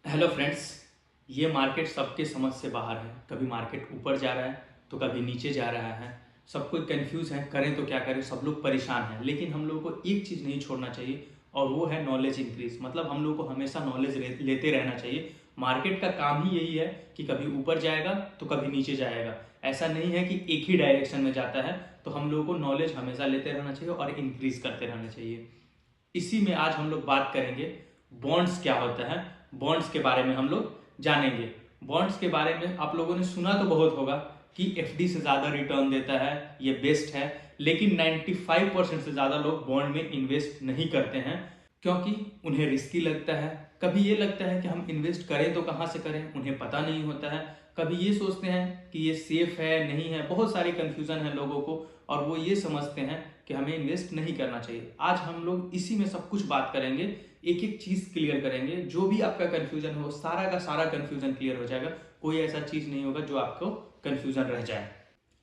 Hello friends. ये market सबके समझ से बाहर है। कभी मार्केट ऊपर जा रहा है तो कभी नीचे जा रहा है। सब कोई कंफ्यूज है, करें तो क्या करें, सब लोग परेशान हैं। लेकिन हम लोगों को एक चीज़ नहीं छोड़ना चाहिए और वो है नॉलेज इंक्रीज। मतलब हम लोग को हमेशा नॉलेज लेते रहना चाहिए। मार्केट का काम ही यही है कि कभी ऊपर जाएगा तो कभी नीचे जाएगा। ऐसा नहीं है कि एक ही डायरेक्शन में जाता है। तो हम लोगों को नॉलेज हमेशा लेते रहना चाहिए और इंक्रीज करते रहना चाहिए। इसी में आज हम लोग बात करेंगे बॉन्ड्स क्या होता है। बॉन्ड्स के बारे में हम लोग जानेंगे। बॉन्ड्स के बारे में आप लोगों ने सुना तो बहुत होगा कि एफडी से ज़्यादा रिटर्न देता है, ये बेस्ट है। लेकिन 95% से ज़्यादा लोग बॉन्ड में इन्वेस्ट नहीं करते हैं क्योंकि उन्हें रिस्की लगता है। कभी ये लगता है कि हम इन्वेस्ट करें तो कहाँ से करें, उन्हें पता नहीं होता है। कभी ये सोचते हैं कि ये सेफ है नहीं है, बहुत सारी कंफ्यूजन है लोगों को और वो ये समझते हैं कि हमें इन्वेस्ट नहीं करना चाहिए। आज हम लोग इसी में सब कुछ बात करेंगे, एक एक चीज क्लियर करेंगे। जो भी आपका कंफ्यूजन हो, सारा का सारा कंफ्यूजन क्लियर हो जाएगा। कोई ऐसा चीज नहीं होगा जो आपको कंफ्यूजन रह जाए।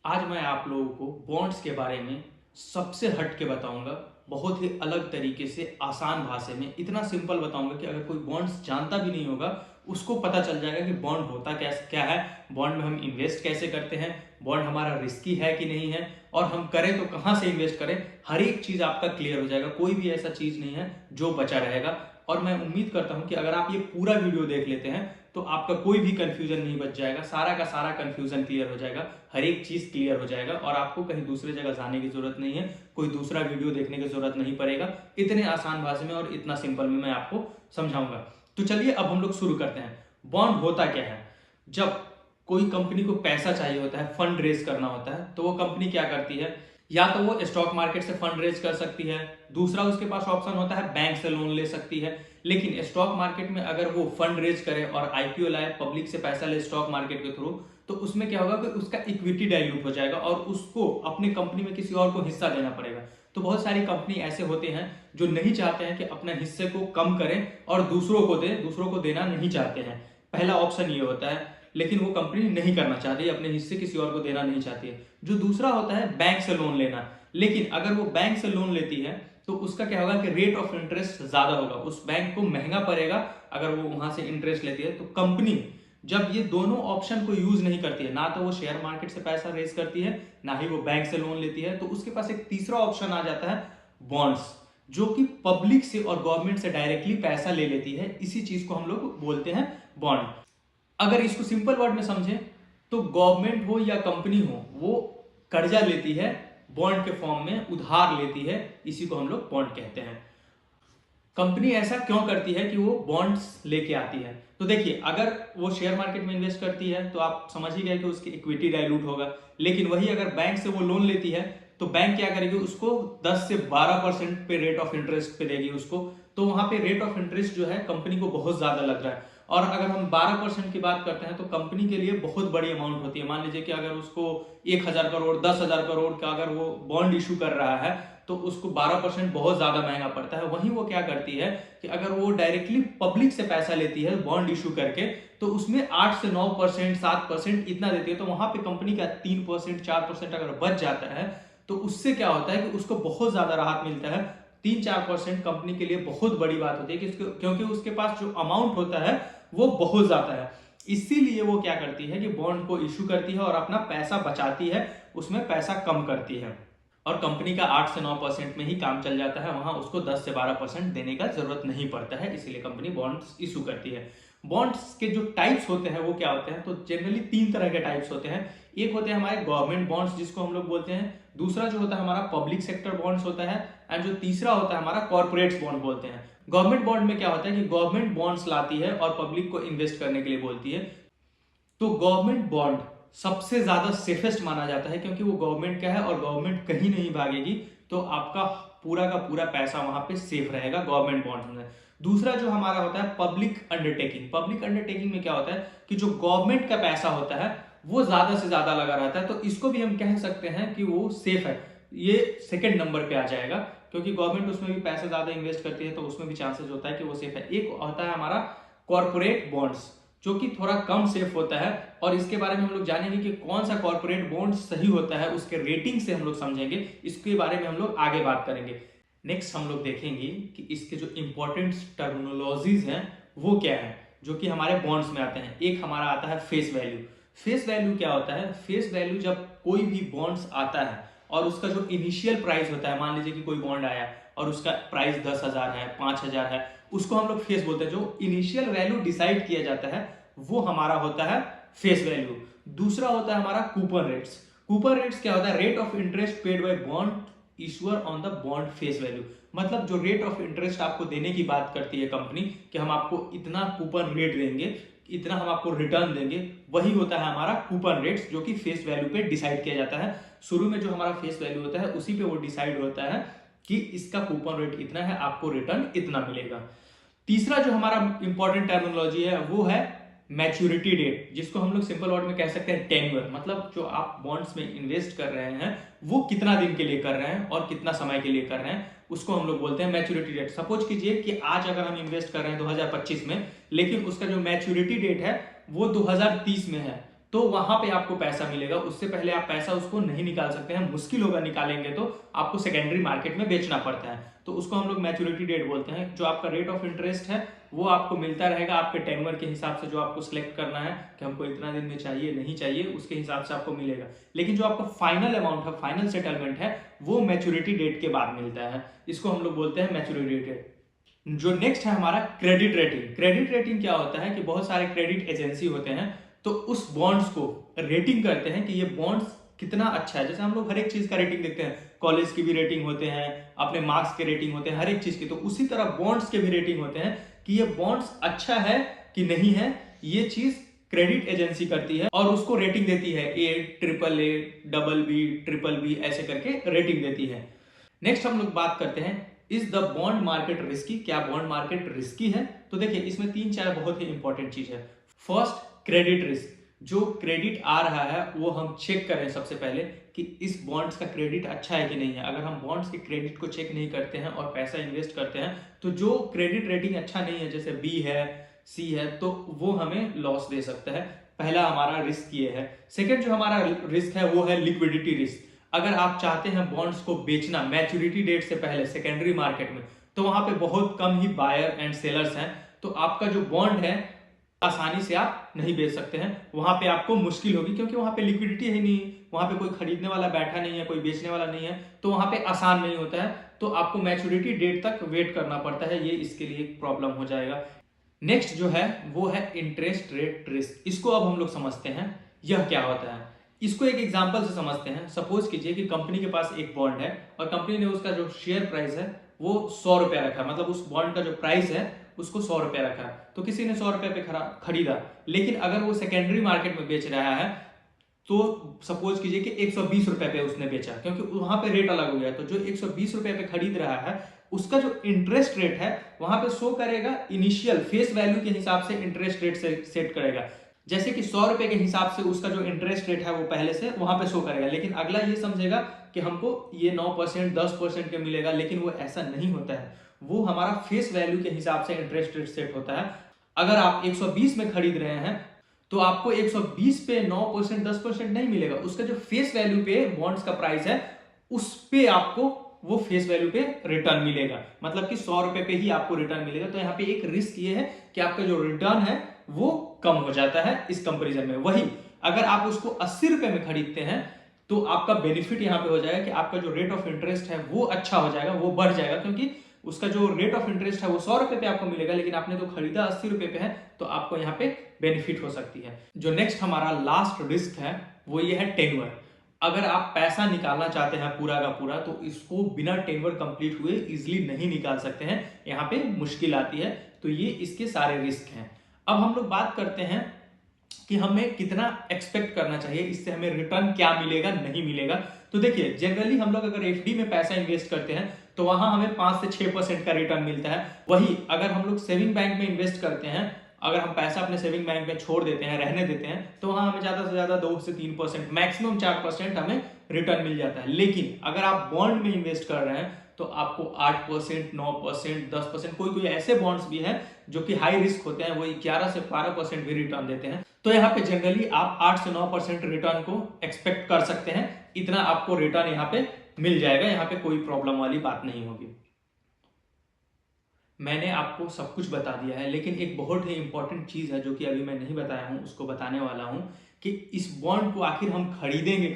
आज मैं आप लोगों को बॉन्ड्स के बारे में सबसे हट के बताऊंगा, बहुत ही अलग तरीके से, आसान भाषा में, इतना सिंपल बताऊंगा कि अगर कोई बॉन्ड्स जानता भी नहीं होगा उसको पता चल जाएगा कि बॉन्ड होता क्या है, बॉन्ड में हम इन्वेस्ट कैसे करते हैं, बॉन्ड हमारा रिस्की है कि नहीं है, और हम करें तो कहाँ से इन्वेस्ट करें। हर एक चीज आपका क्लियर हो जाएगा। कोई भी ऐसा चीज नहीं है जो बचा रहेगा। और मैं उम्मीद करता हूं कि अगर आप ये पूरा वीडियो देख लेते हैं तो आपका कोई भी कंफ्यूजन नहीं बच जाएगा। सारा का सारा कंफ्यूजन क्लियर हो जाएगा, हर एक चीज क्लियर हो जाएगा और आपको कहीं दूसरे जगह जाने की जरूरत नहीं है, कोई दूसरा वीडियो देखने की जरूरत नहीं पड़ेगा। इतने आसान भाषा में और इतना सिंपल में मैं आपको समझाऊंगा। तो चलिए अब हम लोग शुरू करते हैं। बॉन्ड होता क्या है? जब कोई कंपनी को पैसा चाहिए होता है, फंड रेज करना होता है, तो वो कंपनी क्या करती है? या तो वो स्टॉक मार्केट से फंड रेज कर सकती है, दूसरा उसके पास ऑप्शन होता है बैंक से लोन ले सकती है। लेकिन स्टॉक मार्केट में अगर वो फंड रेज करे और आईपीओ लाए, पब्लिक से पैसा ले स्टॉक मार्केट के थ्रू, तो उसमें क्या होगा कि उसका इक्विटी डाइल्यूट हो जाएगा और उसको अपनी कंपनी में किसी और को हिस्सा देना पड़ेगा। तो बहुत सारी कंपनी ऐसे होते हैं जो नहीं चाहते हैं कि अपने हिस्से को कम करें और दूसरों को दें, दूसरों को देना नहीं चाहते हैं। पहला ऑप्शन ये होता है। लेकिन वो कंपनी नहीं करना चाहती, अपने हिस्से किसी और को देना नहीं चाहती है। जो दूसरा होता है बैंक से लोन लेना। लेकिन अगर वो बैंक से लोन लेती है तो उसका क्या होगा कि रेट ऑफ इंटरेस्ट ज्यादा होगा, उस बैंक को महंगा पड़ेगा अगर वो वहां से इंटरेस्ट लेती है। तो कंपनी जब ये दोनों ऑप्शन को यूज नहीं करती है, ना तो वो शेयर मार्केट से पैसा रेज करती है, ना ही वो बैंक से लोन लेती है, तो उसके पास एक तीसरा ऑप्शन आ जाता है बॉन्ड्स, जो कि पब्लिक से और गवर्नमेंट से डायरेक्टली पैसा ले लेती है। इसी चीज को हम लोग बोलते हैं बॉन्ड। अगर इसको सिंपल वर्ड में समझें तो गवर्नमेंट हो या कंपनी हो, वो कर्जा लेती है, बॉन्ड के फॉर्म में उधार लेती है। इसी को हम लोग बॉन्ड कहते हैं। कंपनी ऐसा क्यों करती है कि वो बॉन्ड्स लेके आती है? तो देखिए, अगर वो शेयर मार्केट में इन्वेस्ट करती है तो आप समझ ही गए कि उसकी इक्विटी डाइल्यूट होगा। लेकिन वही अगर बैंक से वो लोन लेती है तो बैंक क्या करेगी, उसको 10 से 12% पे रेट ऑफ इंटरेस्ट पे देगी उसको। तो वहां पे रेट ऑफ इंटरेस्ट जो है कंपनी को बहुत ज्यादा लग रहा है। और अगर हम 12% की बात करते हैं तो कंपनी के लिए बहुत बड़ी अमाउंट होती है। मान लीजिए कि अगर उसको 1,000 करोड़, 10,000 करोड़ का अगर वो बॉन्ड इशू कर रहा है तो उसको 12% बहुत ज्यादा महंगा पड़ता है। वहीं वो क्या करती है कि अगर वो डायरेक्टली पब्लिक से पैसा लेती है बॉन्ड इशू करके, तो उसमें 8 से 9%, 7% इतना देती है। तो वहां पे कंपनी का 3%, 4% अगर बच जाता है तो उससे क्या होता है कि उसको बहुत ज्यादा राहत मिलता है। 3-4% कंपनी के लिए बहुत बड़ी बात होती है कि क्योंकि उसके पास जो अमाउंट होता है वो बहुत ज्यादा है। इसीलिए वो क्या करती है कि बॉन्ड को इशू करती है और अपना पैसा बचाती है, उसमें पैसा कम करती है। और कंपनी का 8 से 9% में ही काम चल जाता है, वहां उसको 10 से 12% देने का जरूरत नहीं पड़ता है। इसीलिए कंपनी बॉन्ड्स इशू करती है। बॉन्ड्स के जो टाइप्स होते हैं वो क्या होते हैं? तो जनरली 3 तरह के टाइप्स होते हैं। एक होते हैं हमारे गवर्नमेंट बॉन्ड्स, जिसको हम लोग बोलते हैं। दूसरा जो होता है हमारा पब्लिक सेक्टर बॉन्ड्स होता है। एंड जो तीसरा होता है हमारा कॉर्पोरेट बॉन्ड बोलते हैं। गवर्नमेंट बॉन्ड में क्या होता है कि गवर्नमेंट बॉन्ड्स लाती है और पब्लिक को इन्वेस्ट करने के लिए बोलती है। तो गवर्नमेंट बॉन्ड सबसे ज्यादा सेफेस्ट माना जाता है क्योंकि वो गवर्नमेंट का है और गवर्नमेंट कहीं नहीं भागेगी। तो आपका पूरा का पूरा पैसा वहां पे सेफ रहेगा गवर्नमेंट बॉन्ड में। दूसरा जो हमारा होता है पब्लिक अंडरटेकिंग। पब्लिक अंडरटेकिंग में क्या होता है कि जो गवर्नमेंट का पैसा होता है वो ज्यादा से ज्यादा लगा रहता है। तो इसको भी हम कह सकते हैं कि वो सेफ है। ये सेकंड नंबर पे आ जाएगा क्योंकि गवर्नमेंट उसमें भी पैसा ज्यादा इन्वेस्ट करती है, तो उसमें भी चांसेस होता है कि वो सेफ है। एक होता है हमारा कॉर्पोरेट बॉन्ड्स, जो कि थोड़ा कम सेफ होता है। और इसके बारे में हम लोग जानेंगे कि कौन सा कॉर्पोरेट बॉन्ड सही होता है, उसके रेटिंग से हम लोग समझेंगे। इसके बारे में हम लोग आगे बात करेंगे। नेक्स्ट हम लोग देखेंगे कि इसके जो इंपॉर्टेंट टर्मिनोलॉजीज हैं वो क्या है। जो कि हमारे बॉन्ड्स में आते हैं। एक हमारा आता है फेस वैल्यू। फेस वैल्यू क्या होता है? फेस वैल्यू जब कोई भी बॉन्ड्स आता है और उसका जो इनिशियल प्राइस होता है, मान लीजिए कि कोई बॉन्ड आया और उसका प्राइस 10,000 है, 5,000 है, उसको हम लोग फेस बोलते हैं। जो इनिशियल वैल्यू डिसाइड किया जाता है वो हमारा होता है फेस वैल्यू। दूसरा होता है हमारा कूपन रेट्स। कूपन रेट्स क्या होता है? Rate of interest paid by bond issuer on the bond face value. मतलब जो रेट ऑफ इंटरेस्ट आपको देने की बात करती है कंपनी कि हम आपको इतना कूपन रेट देंगे, इतना हम आपको रिटर्न देंगे, वही होता है हमारा कूपन रेट्स, जो कि फेस वैल्यू पे डिसाइड किया जाता है। शुरू में जो हमारा फेस वैल्यू होता है उसी पे वो डिसाइड होता है कि इसका कूपन रेट इतना है, आपको रिटर्न इतना मिलेगा। तीसरा जो हमारा इंपॉर्टेंट टर्मिनोलॉजी है वो है मैच्योरिटी डेट, जिसको हम लोग सिंपल वर्ड में कह सकते हैं टेन्योर। मतलब जो आप बॉन्ड्स में इन्वेस्ट कर रहे हैं वो कितना दिन के लिए कर रहे हैं और कितना समय के लिए कर रहे हैं, उसको हम लोग बोलते हैं मैच्योरिटी डेट। सपोज कीजिए कि आज अगर हम इन्वेस्ट कर रहे हैं 2025 में, लेकिन उसका जो मैच्योरिटी डेट है वो 2030 में है, तो वहां पे आपको पैसा मिलेगा। उससे पहले आप पैसा उसको नहीं निकाल सकते हैं, मुश्किल होगा निकालेंगे तो आपको सेकेंडरी मार्केट में बेचना पड़ता है, तो उसको हम लोग मैच्योरिटी डेट बोलते हैं। जो आपका रेट ऑफ इंटरेस्ट है वो आपको मिलता रहेगा आपके टेन्योर के हिसाब से, जो आपको सिलेक्ट करना है कि हमको इतना दिन में चाहिए नहीं चाहिए, उसके हिसाब से आपको मिलेगा। लेकिन जो आपका फाइनल अमाउंट है, फाइनल सेटलमेंट है, वो मैच्योरिटी डेट के बाद मिलता है। इसको हम लोग बोलते हैं मैच्योरिटी डेट। जो नेक्स्ट है हमारा क्रेडिट रेटिंग। क्रेडिट रेटिंग क्या होता है कि बहुत सारे क्रेडिट एजेंसी होते हैं, तो उस बॉन्ड्स को रेटिंग करते हैं कि ये बॉन्ड्स कितना अच्छा है। जैसे हम लोग हर एक चीज का रेटिंग देखते हैं, कॉलेज की भी रेटिंग होते हैं, अपने मार्क्स के रेटिंग होते हैं, हर एक चीज की, तो उसी तरह बॉन्ड्स के भी रेटिंग होते हैं कि ये बॉन्ड्स अच्छा है कि नहीं है। ये चीज क्रेडिट एजेंसी करती है और उसको रेटिंग देती है, A, AAA, BB, BBB ऐसे करके रेटिंग देती है। नेक्स्ट हम लोग बात करते हैं, is the bond market risky? क्या बॉन्ड मार्केट रिस्की है? तो देखिए इसमें 3-4 बहुत ही इंपॉर्टेंट चीज है। First, credit risk. जो क्रेडिट आ रहा है वो हम चेक करें सबसे पहले कि इस बॉन्ड्स का क्रेडिट अच्छा है कि नहीं है। अगर हम बॉन्ड्स के क्रेडिट को चेक नहीं करते हैं और पैसा इन्वेस्ट करते हैं, तो जो क्रेडिट रेटिंग अच्छा नहीं है, जैसे B है, C है, तो वो हमें लॉस दे सकता है। पहला हमारा रिस्क ये है। सेकेंड जो हमारा रिस्क है वो है लिक्विडिटी रिस्क। अगर आप चाहते हैं बॉन्ड्स को बेचना मैच्योरिटी डेट से पहले सेकेंडरी मार्केट में, तो वहां पे बहुत कम ही बायर एंड सेलर्स हैं, तो आपका जो बॉन्ड है आसानी से आप नहीं बेच सकते हैं। वहां पे आपको मुश्किल होगी क्योंकि वहां पे लिक्विडिटी है नहीं, वहां पे कोई खरीदने वाला बैठा नहीं है, कोई बेचने वाला नहीं है, तो वहां पे आसान नहीं होता है, तो आपको मैच्योरिटी डेट तक वेट करना पड़ता है। ये इसके लिए एक प्रॉब्लम हो जाएगा। नेक्स्ट जो है वो है इंटरेस्ट रेट रिस्क। इसको अब हम लोग समझते हैं यह क्या होता है। इसको एक एग्जांपल से समझते हैं। सपोज कीजिए कि कंपनी के पास एक बॉन्ड है और कंपनी ने उसका जो शेयर प्राइस है वो 100 रुपया रखा, मतलब उस बॉन्ड का जो प्राइस है उसको 100 रुपया रखा, तो किसी ने 100 रुपये पे खरीदा। लेकिन अगर वो सेकेंडरी मार्केट में बेच रहा है तो सपोज कीजिए कि 120 रुपये पे उसने बेचा, क्योंकि वहां पे रेट अलग हो गया। तो जो 120 रुपये पे खरीद रहा है उसका जो इंटरेस्ट रेट है वहां पे शो करेगा, इनिशियल फेस वैल्यू के हिसाब से इंटरेस्ट रेट से सेट करेगा। जैसे कि 100 रुपए के हिसाब से उसका जो इंटरेस्ट रेट है वो पहले से वहां पे शो करेगा, लेकिन अगला ये समझेगा कि हमको ये 9%, 10% के मिलेगा, लेकिन वो ऐसा नहीं होता है। वो हमारा फेस वैल्यू के हिसाब से इंटरेस्ट रेट सेट होता है। अगर आप 120 में खरीद रहे हैं तो आपको 120 पे 9%, 10% नहीं मिलेगा। उसका जो फेस वैल्यू पे बॉन्ड्स का प्राइस है उस पे आपको वो फेस वैल्यू पे रिटर्न मिलेगा, मतलब कि 100 रुपए पे ही आपको रिटर्न मिलेगा। तो यहाँ पे एक रिस्क ये है कि आपका जो रिटर्न है वो कम हो जाता है इस कंपैरिजन में। वही अगर आप उसको 80 रुपए में खरीदते हैं तो आपका बेनिफिट यहाँ पे हो जाएगा कि आपका जो रेट ऑफ इंटरेस्ट है वो अच्छा हो जाएगा, वो बढ़ जाएगा, क्योंकि उसका जो रेट ऑफ इंटरेस्ट है वो 100 रुपए पे आपको मिलेगा, लेकिन आपने तो खरीदा 80 रुपए पे है, तो आपको यहाँ पे बेनिफिट हो सकती है। जो नेक्स्ट हमारा लास्ट रिस्क है वो ये है टेन्योर। अगर आप पैसा निकालना चाहते हैं पूरा का पूरा, तो इसको बिना टेन्योर कंप्लीट हुए इजिली नहीं निकाल सकते हैं, यहाँ पे मुश्किल आती है। तो ये इसके सारे रिस्क हैं। अब हम लोग बात करते हैं कि हमें कितना एक्सपेक्ट करना चाहिए, इससे हमें रिटर्न क्या मिलेगा नहीं मिलेगा। तो देखिए जनरली हम लोग अगर एफडी में पैसा इन्वेस्ट करते हैं तो वहां हमें 5 से 6% का रिटर्न मिलता है। वही अगर हम लोग सेविंग बैंक में इन्वेस्ट करते हैं, अगर हम पैसा अपने सेविंग बैंक में छोड़ देते हैं, रहने देते हैं, तो वहां हमें ज्यादा से ज्यादा 2 से 3%, मैक्सिमम 4% हमें रिटर्न मिल जाता है। लेकिन अगर आप बॉन्ड में इन्वेस्ट कर रहे हैं तो आपको 8%, 9%, 10%, कोई कोई ऐसे बॉन्ड्स भी हैं जो कि हाई रिस्क होते हैं, वो 11 से 12% भी रिटर्न देते हैं। तो यहाँ पे जनरली आप 8 से 9% रिटर्न को एक्सपेक्ट कर सकते हैं, इतना आपको रिटर्न यहाँ पे मिल जाएगा, यहाँ पे कोई प्रॉब्लम वाली बात नहीं होगी। मैंने आपको सब कुछ बता दिया है, लेकिन एक बहुत ही इंपॉर्टेंट चीज़ है जो कि अभी मैं नहीं बताया हूँ, उसको बताने वाला हूँ कि इस बॉन्ड को आखिर हम खरीदेंगे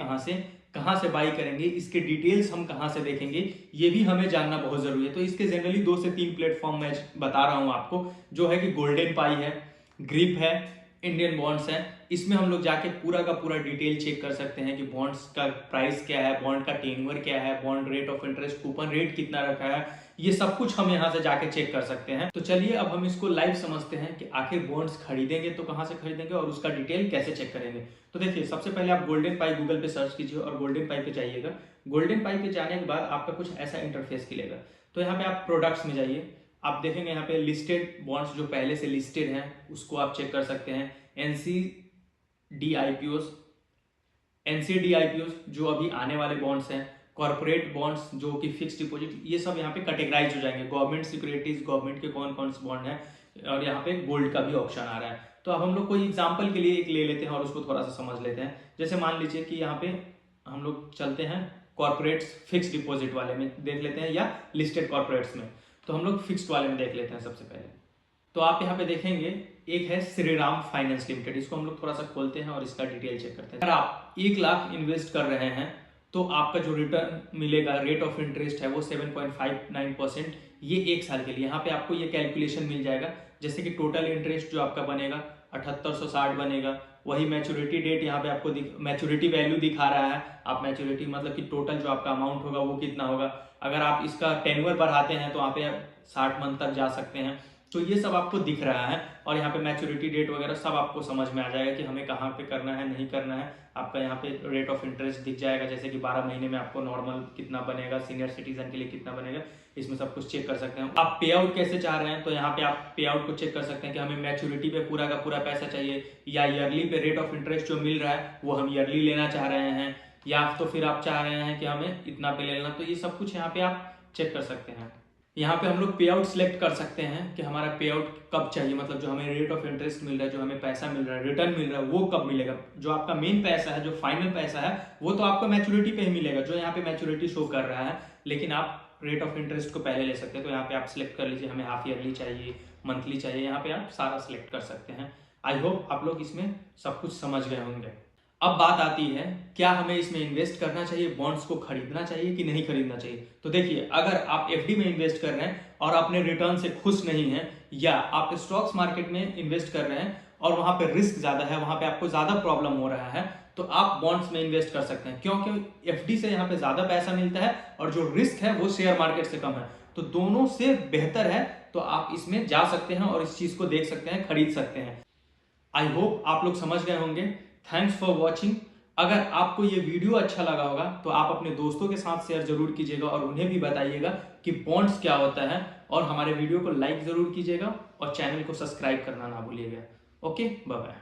कहाँ से बाई करेंगे, इसके डिटेल्स हम कहाँ से देखेंगे, ये भी हमें जानना बहुत ज़रूरी है। तो इसके जनरली 2 से 3 प्लेटफॉर्म मैं बता रहा हूँ आपको, जो है कि गोल्डन पाई है, ग्रिप है, इंडियन बॉन्ड्स है। इसमें हम लोग जाके पूरा का पूरा डिटेल चेक कर सकते हैं कि बॉन्ड्स का प्राइस क्या है, बॉन्ड का टेन्योर क्या है, bond rate of interest, coupon rate कितना रखा है, ये सब कुछ हम यहाँ से जाके चेक कर सकते हैं। तो चलिए अब हम इसको लाइव समझते हैं कि आखिर बॉन्ड्स खरीदेंगे तो कहाँ से खरीदेंगे और उसका डिटेल कैसे चेक करेंगे। तो देखिए, सबसे पहले आप गोल्डन पाई गूगल पे सर्च कीजिए और गोल्डन पाई पे जाइएगा। गोल्डन पाई पे जाने के बाद आपका कुछ ऐसा इंटरफेस खुलेगा। तो यहाँ पे आप प्रोडक्ट्स में जाइए, आप देखेंगे यहाँ पे लिस्टेड बॉन्ड्स जो पहले से लिस्टेड हैं उसको आप चेक कर सकते हैं। एनसीडी आईपीओ जो अभी आने वाले बॉन्ड्स हैं, कॉर्पोरेट बॉन्ड्स जो कि फिक्स डिपॉजिट, ये सब यहाँ पे कैटेगराइज हो जाएंगे। गवर्नमेंट सिक्योरिटीज, गवर्नमेंट के कौन कौन से बॉन्ड है, और यहाँ पे गोल्ड का भी ऑप्शन आ रहा है। तो अब हम लोग कोई एग्जाम्पल के लिए एक ले लेते हैं और उसको थोड़ा सा समझ लेते हैं। जैसे मान लीजिए कि यहाँ पे हम लोग चलते हैं कॉर्पोरेट फिक्स डिपॉजिट वाले में देख लेते हैं, या लिस्टेड कॉर्पोरेट्स में। तो हम लोग फिक्स्ड वाले में देख लेते हैं सबसे पहले। तो आप यहाँ पे देखेंगे एक है श्रीराम फाइनेंस लिमिटेड, इसको हम लोग थोड़ा सा खोलते हैं और इसका डिटेल चेक करते हैं। अगर आप 1 लाख इन्वेस्ट कर रहे हैं तो आपका जो रिटर्न मिलेगा, रेट ऑफ इंटरेस्ट है वो 7.59%, ये 1 साल के लिए। यहाँ पे आपको ये कैलकुलेशन मिल जाएगा, जैसे कि टोटल इंटरेस्ट जो आपका बनेगा 7860 बनेगा। वही मैच्योरिटी डेट यहाँ पे आपको मैच्योरिटी वैल्यू दिखा रहा है। आप मैच्योरिटी मतलब कि टोटल जो आपका अमाउंट होगा वो कितना होगा। अगर आप इसका टेन्योर बढ़ाते हैं तो यहाँ पे 60 मंथ तक जा सकते हैं। तो ये सब आपको दिख रहा है और यहाँ पे मैच्योरिटी डेट वगैरह सब आपको समझ में आ जाएगा कि हमें कहाँ पे करना है, नहीं करना है। आपका यहाँ पे रेट ऑफ इंटरेस्ट दिख जाएगा, जैसे कि 12 महीने में आपको नॉर्मल कितना बनेगा, सीनियर सिटीजन के लिए कितना बनेगा, इसमें सब कुछ चेक कर सकते हैं। आप पे आउट कैसे चाह रहे हैं, तो यहाँ पे आप पे आउट को चेक कर सकते हैं कि हमें मैच्योरिटी पे पूरा का पूरा पैसा चाहिए, या ईयरली पे रेट ऑफ इंटरेस्ट जो मिल रहा है वो हम ईयरली लेना चाह रहे हैं, या तो फिर आप चाह रहे हैं कि हमें इतना पे लेना। तो ये सब कुछ यहाँ पे आप चेक कर सकते हैं। यहाँ पे हम लोग पे आउट सिलेक्ट कर सकते हैं कि हमारा पे आउट कब चाहिए, मतलब जो हमें रेट ऑफ इंटरेस्ट मिल रहा है, जो हमें पैसा मिल रहा है, रिटर्न मिल रहा है, वो कब मिलेगा। जो आपका मेन पैसा है, जो फाइनल पैसा है, वो तो आपको मैच्योरिटी पे ही मिलेगा, जो यहाँ पे मैच्योरिटी शो कर रहा है। लेकिन आप रेट ऑफ इंटरेस्ट को पहले ले सकते हैं। तो यहाँ पे आप सिलेक्ट कर लीजिए, हमें हाफ ईयरली चाहिए, मंथली चाहिए, यहाँ पे आप सारा सिलेक्ट कर सकते हैं। आई होप आप लोग इसमें सब कुछ समझ गए होंगे। अब बात आती है, क्या हमें इसमें इन्वेस्ट करना चाहिए, बॉन्ड्स को खरीदना चाहिए कि नहीं खरीदना चाहिए। तो देखिए, अगर आप एफडी में इन्वेस्ट कर रहे हैं और अपने रिटर्न से खुश नहीं हैं, या आप स्टॉक्स मार्केट में इन्वेस्ट कर रहे हैं और वहां पे रिस्क ज्यादा है, वहां पे आपको ज्यादा प्रॉब्लम हो रहा है, तो आप बॉन्ड्स में इन्वेस्ट कर सकते हैं, क्योंकि एफडी से यहाँ पे ज्यादा पैसा मिलता है और जो रिस्क है वो शेयर मार्केट से कम है। तो दोनों से बेहतर है, तो आप इसमें जा सकते हैं और इस चीज को देख सकते हैं, खरीद सकते हैं। आई होप आप लोग समझ गए होंगे। Thanks for watching. अगर आपको ये वीडियो अच्छा लगा होगा तो आप अपने दोस्तों के साथ शेयर जरूर कीजिएगा और उन्हें भी बताइएगा कि बॉन्ड्स क्या होता है, और हमारे वीडियो को लाइक जरूर कीजिएगा और चैनल को सब्सक्राइब करना ना भूलिएगा। Okay, bye bye.